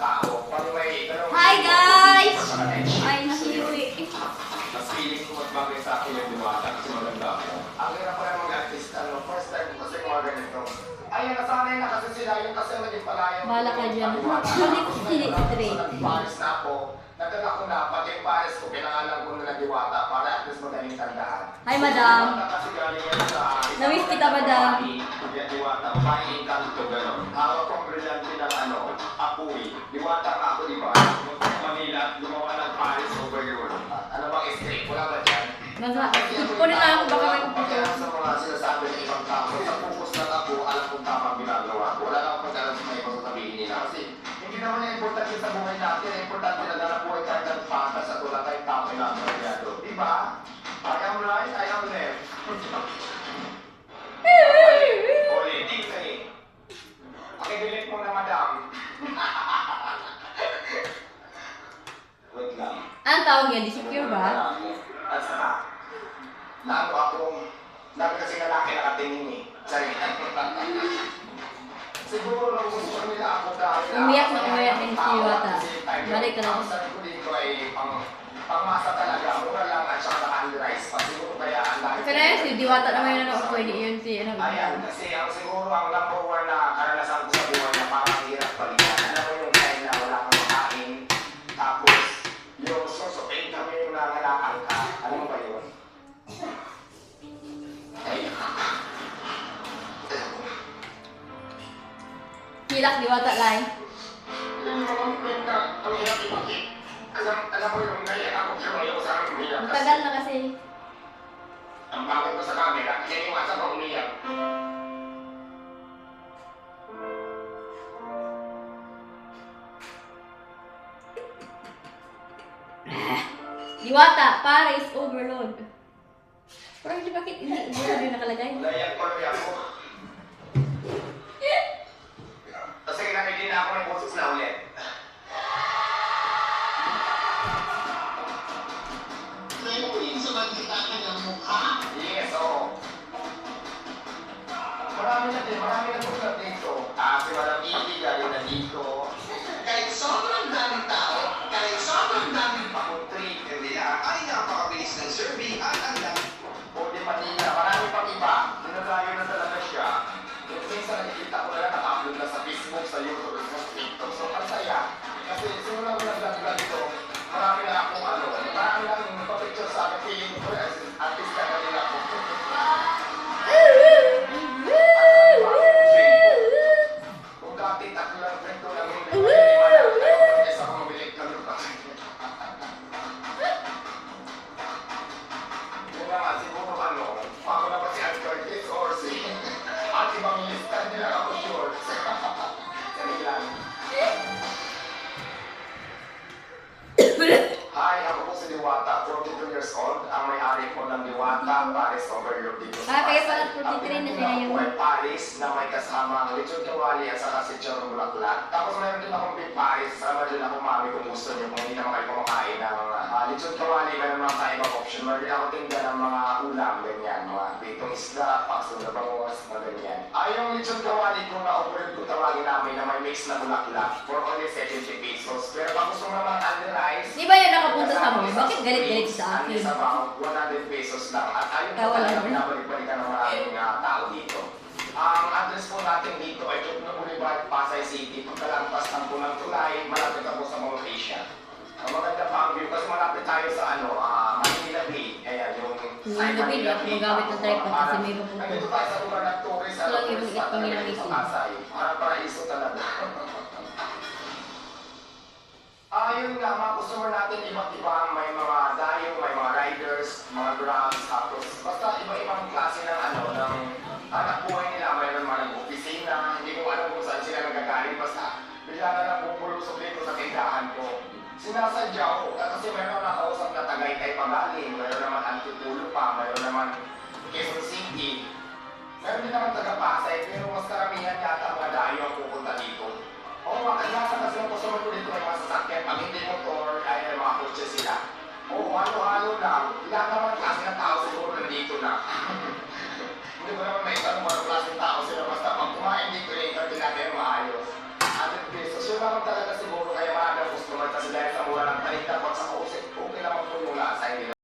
tao. Pag may Hi guys! Ay, nahiwi. mas feeling ko mas bagay sa akin yung diwata kasi maganda ako. Ang hirap pala mag-artist, first time ko kasi mga ganito. Ayun, nasanay na kasi sila yung kasi naging palayan. Bala ka dyan. Bakit hindi straight? Nag-Paris na ako. Nagdala ko na, pati yung Paris ko, pinangalan ko na ng diwata para at least magaling tandaan. Hi madam. Kasi galing yan sa... Namiss kita madam. Yan diwata, may inkanto gano'n. Hawak kong brilyante ng apoy. Diwata ka ako, di ba? Yung Manila, gumawa ng Paris over yun. Ano bang straight? Wala ba dyan? Kunin na ako baka may kumpito. Kaya sa mga sinasabi ng ibang tao, sa focus lang ako, alam kung tamang ginagawa ko. Wala lang akong pag-alam sa mga ibang sasabihin nila. Kasi hindi naman yung importante sa buhay natin. Yung importante na ganap buhay tayo ng patas at wala tayong tao na nangyado. Di ba? I am right, I am left. Ulitin kayo. Pakibilit mo na madam. Wait lang. Ang tawag yan, disappear ba? At saka, naano akong, dami kasi lalaki nakatingin eh. Sorry. Siguro lang gusto nila ako dahil... Umiyak na umiyak din si Iwata. Balik ka lang. Ang sabi ko dito ay pangmasa talaga. Mura lang at saka naka-underize pa. Siguro kaya ang dami... Pero yun, si Diwata naman yun ano, pwede yun si ano. Ayan, kasi ang siguro ang number one na karanasan ko sa buhay na parang hirap balikan. Alam mo yung time na wala kang makain, tapos yung source of income yung nangalakal ka. Alam mo ba yun? Ay, Hilak Diwata lang. ang hirap ipakit. Alam mo yung naiyak ako pero ayaw sa akin umiyak. Ang tagal na kasi. Ang bagay ko sa camera, kaya yung asa pa umiyak. Diwata, Paris, overload. Parang hindi bakit hindi overload yung nakalagay. Naiyak ko rin ako. Kasi narinig na ako ng boses na ulit. Ngayon sa magkita ka ng mukha. Yes, oo. Marami na tulad dito. Si Madam Iti galing na dito. Kahit sobrang daming tao, kahit sobrang daming Pakuntri, nila ay napakabilis ng survey at ang dami. o di Manila. Marami pang iba. Dinadayo na talaga siya. Yung minsan nakikita ko na lang naka-upload na sa Facebook, sa YouTube, sa TikTok. So, ang saya. Kasi simula ko nag-vlog ito, marami na akong marami na akong nagpa-picture sa akin. Feeling ko, artista na nila ako. Kung dati tatlo lang friend ko lang hindi ko ngayon isa ko mabilig na lupa. Yun na nga, siguro ako na pa si Ate Curtis or si Ate Bangilista, hindi lang ako sure. Sorry lang. Hi, ako po si Diwata, 42 years old. Ang may-ari po ng Diwata, Paris Overlook dito sa Kaya Pasay. pala 43 na Ang siya pinagmula ngayon. ko ay Paris na may kasamang lechon kawali at saka si Chorong Bulaklak. Tapos meron din akong beef Paris, sama din akong mami kung gusto niyo, kung hindi naman kayo kumakain ng lechon kawali, meron naman sa ibang option. Meron din ako tinda ng mga ulam, ganyan, mga bitong isda, paso na bangos, na ganyan. Yung lechon kawali kung na-overlook ko tawagin namin na may mix na bulaklak for only 70 pesos. Pero pag gusto mo naman under-ice, Di ba yun nakapunta sa mall? Bakit galit-galit sa akin? It's about 100 pesos lang. At ayun po Wala talaga naman. pinabalik-balikan ng maraming tao dito. Ang address po natin dito ay Jokno Boulevard, Pasay City. Pagkalampas ng Punang Tulay, malapit ako sa Mall of Asia. Ang maganda pa ang view kasi malapit tayo sa Manila Bay. Ayan, yung Manila Bay, di ako magamit ng tripod kasi mayroon po. Nandito tayo sa lugar ng tourist. Ito lang yung liit kami ng isip. Parang paraiso talaga. Yun nga, mga customer natin iba't iba, may mga dayo, may mga riders, mga grabs, tapos basta iba-ibang klase ng ng anak buhay nila, mayroon mga nag-opisina, hindi ko alam kung saan sila nagagaling, basta bigla na lang pupulusok dito sa tindahan ko. Sinasadya ko, kasi mayroon nakausap na Tagaytay pagaling, mayroon naman Antipolo pa, mayroon naman Quezon City, mayroon din naman taga-Pasay, pero mas karamihan yata mga dayo ang pupunta dito. Oo, kadalasan kasi yung customer ko dito may mga sasakyan, pag hindi motor, ay mga kotse sila. Oo, halo-halo lang. Lahat naman klase ng tao siguro nandito na. Hindi ko naman may tanong anong klase ng tao sila, basta pag kumain dito, i-entertain natin maayos. 100 pesos, yun naman talaga siguro kaya balik na po